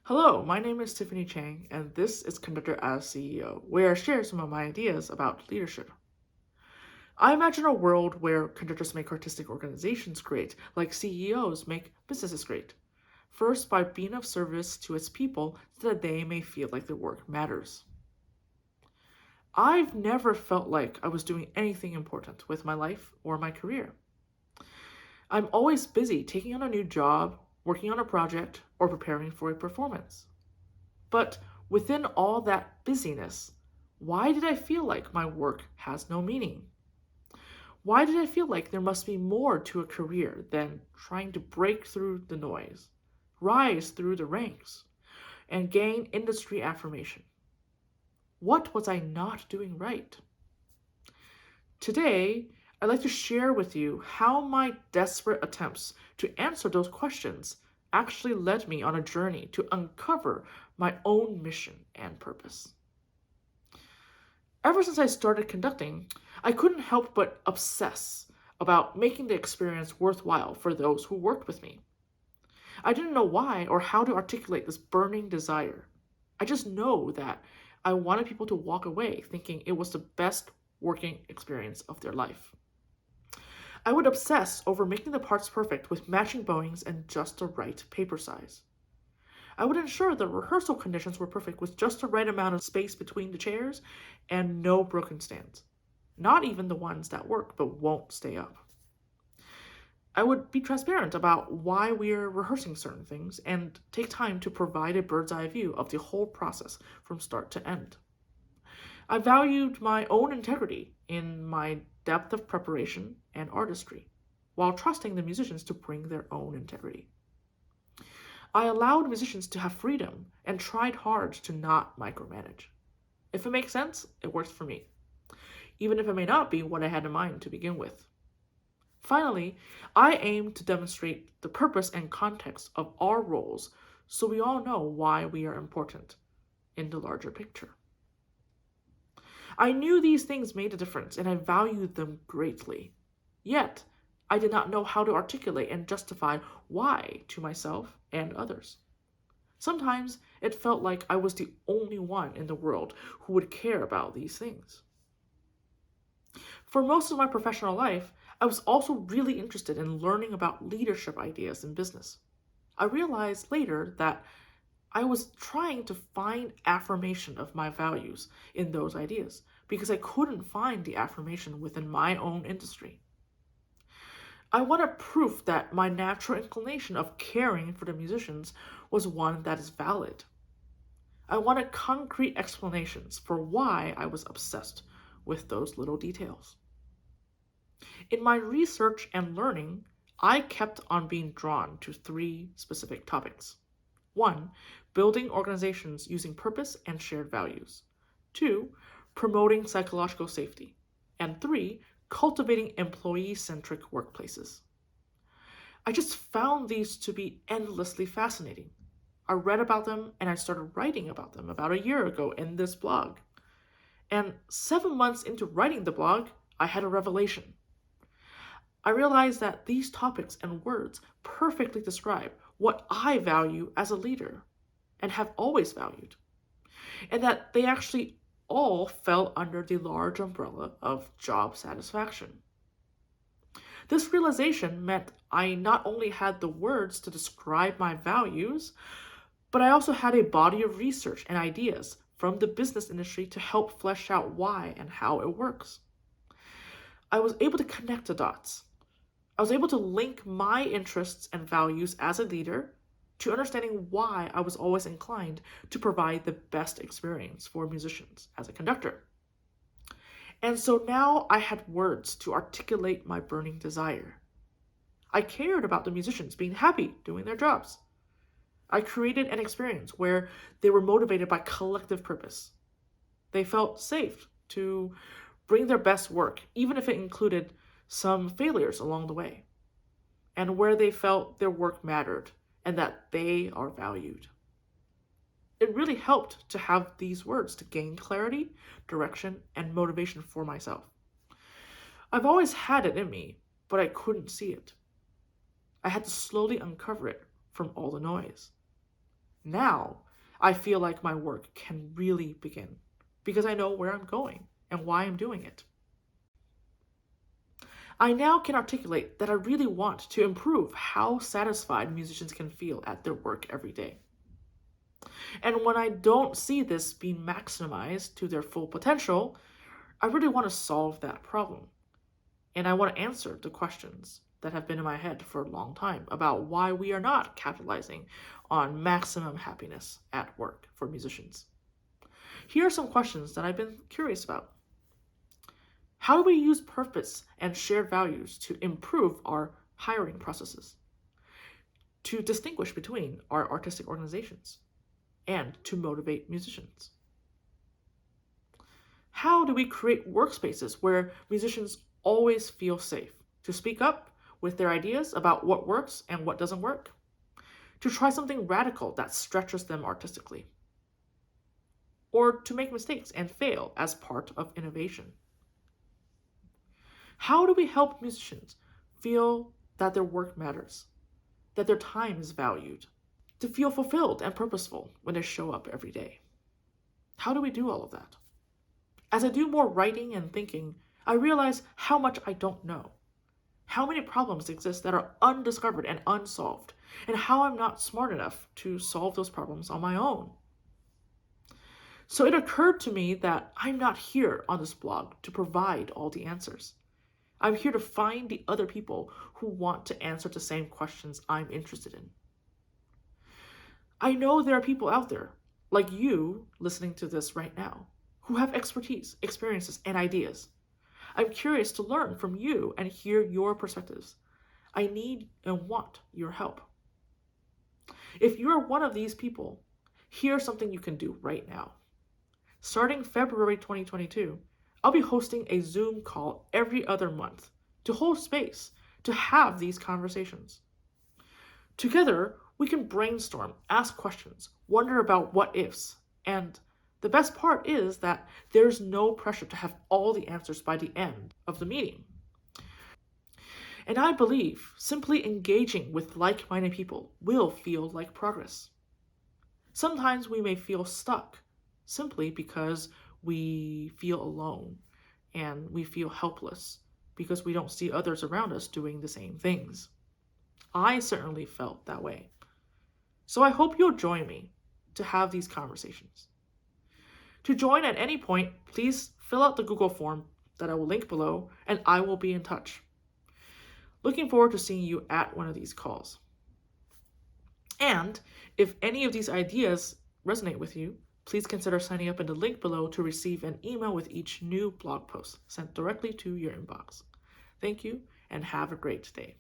Hello, my name is Tiffany Chang, and this is Conductor as CEO, where I share some of my ideas about leadership. I imagine a world where conductors make artistic organizations great, like CEOs make businesses great. First, by being of service to its people so that they may feel like their work matters. I've never felt like I was doing anything important with my life or my career. I'm always busy taking on a new job, working on a project, or preparing for a performance. But within all that busyness, why did I feel like my work has no meaning? Why did I feel like there must be more to a career than trying to break through the noise, rise through the ranks, and gain industry affirmation? What was I not doing right? Today, I'd like to share with you how my desperate attempts to answer those questions actually led me on a journey to uncover my own mission and purpose. Ever since I started conducting, I couldn't help but obsess about making the experience worthwhile for those who worked with me. I didn't know why or how to articulate this burning desire. I just know that I wanted people to walk away thinking it was the best working experience of their life. I would obsess over making the parts perfect with matching bowings and just the right paper size. I would ensure the rehearsal conditions were perfect with just the right amount of space between the chairs and no broken stands. Not even the ones that work but won't stay up. I would be transparent about why we're rehearsing certain things and take time to provide a bird's eye view of the whole process from start to end. I valued my own integrity in my depth of preparation and artistry, while trusting the musicians to bring their own integrity. I allowed musicians to have freedom and tried hard to not micromanage. If it makes sense, it works for me, even if it may not be what I had in mind to begin with. Finally, I aim to demonstrate the purpose and context of our roles so we all know why we are important in the larger picture. I knew these things made a difference and I valued them greatly. Yet, I did not know how to articulate and justify why to myself and others. Sometimes it felt like I was the only one in the world who would care about these things. For most of my professional life, I was also really interested in learning about leadership ideas in business. I realized later that I was trying to find affirmation of my values in those ideas because I couldn't find the affirmation within my own industry. I wanted proof that my natural inclination of caring for the musicians was one that is valid. I wanted concrete explanations for why I was obsessed with those little details. In my research and learning, I kept on being drawn to three specific topics. One, building organizations using purpose and shared values. Two, promoting psychological safety. And three, cultivating employee centric workplaces. I just found these to be endlessly fascinating. I read about them and I started writing about them about a year ago in this blog. And 7 months into writing the blog, I had a revelation. I realized that these topics and words perfectly describe what I value as a leader and have always valued, and that they actually all fell under the large umbrella of job satisfaction. This realization meant I not only had the words to describe my values, but I also had a body of research and ideas from the business industry to help flesh out why and how it works. I was able to connect the dots. I was able to link my interests and values as a leader to understanding why I was always inclined to provide the best experience for musicians as a conductor. And so now I had words to articulate my burning desire. I cared about the musicians being happy doing their jobs. I created an experience where they were motivated by collective purpose. They felt safe to bring their best work, even if it included some failures along the way, and where they felt their work mattered and that they are valued. It really helped to have these words to gain clarity, direction, and motivation for myself. I've always had it in me, but I couldn't see it. I had to slowly uncover it from all the noise. Now, I feel like my work can really begin because I know where I'm going and why I'm doing it. I now can articulate that I really want to improve how satisfied musicians can feel at their work every day. And when I don't see this being maximized to their full potential, I really want to solve that problem. And I want to answer the questions that have been in my head for a long time about why we are not capitalizing on maximum happiness at work for musicians. Here are some questions that I've been curious about. How do we use purpose and shared values to improve our hiring processes, to distinguish between our artistic organizations, and to motivate musicians? How do we create workspaces where musicians always feel safe to speak up with their ideas about what works and what doesn't work, to try something radical that stretches them artistically, or to make mistakes and fail as part of innovation? How do we help musicians feel that their work matters, that their time is valued, to feel fulfilled and purposeful when they show up every day? How do we do all of that? As I do more writing and thinking, I realize how much I don't know, how many problems exist that are undiscovered and unsolved, and how I'm not smart enough to solve those problems on my own. So it occurred to me that I'm not here on this blog to provide all the answers. I'm here to find the other people who want to answer the same questions I'm interested in. I know there are people out there, like you listening to this right now, who have expertise, experiences, and ideas. I'm curious to learn from you and hear your perspectives. I need and want your help. If you're one of these people, here's something you can do right now. Starting February 2022, I'll be hosting a Zoom call every other month to hold space to have these conversations. Together, we can brainstorm, ask questions, wonder about what ifs, and the best part is that there's no pressure to have all the answers by the end of the meeting. And I believe simply engaging with like-minded people will feel like progress. Sometimes we may feel stuck simply because we feel alone and we feel helpless because we don't see others around us doing the same things. I certainly felt that way. So I hope you'll join me to have these conversations. To join at any point, please fill out the Google form that I will link below, and I will be in touch. Looking forward to seeing you at one of these calls. And if any of these ideas resonate with you, please consider signing up in the link below to receive an email with each new blog post sent directly to your inbox. Thank you, and have a great day.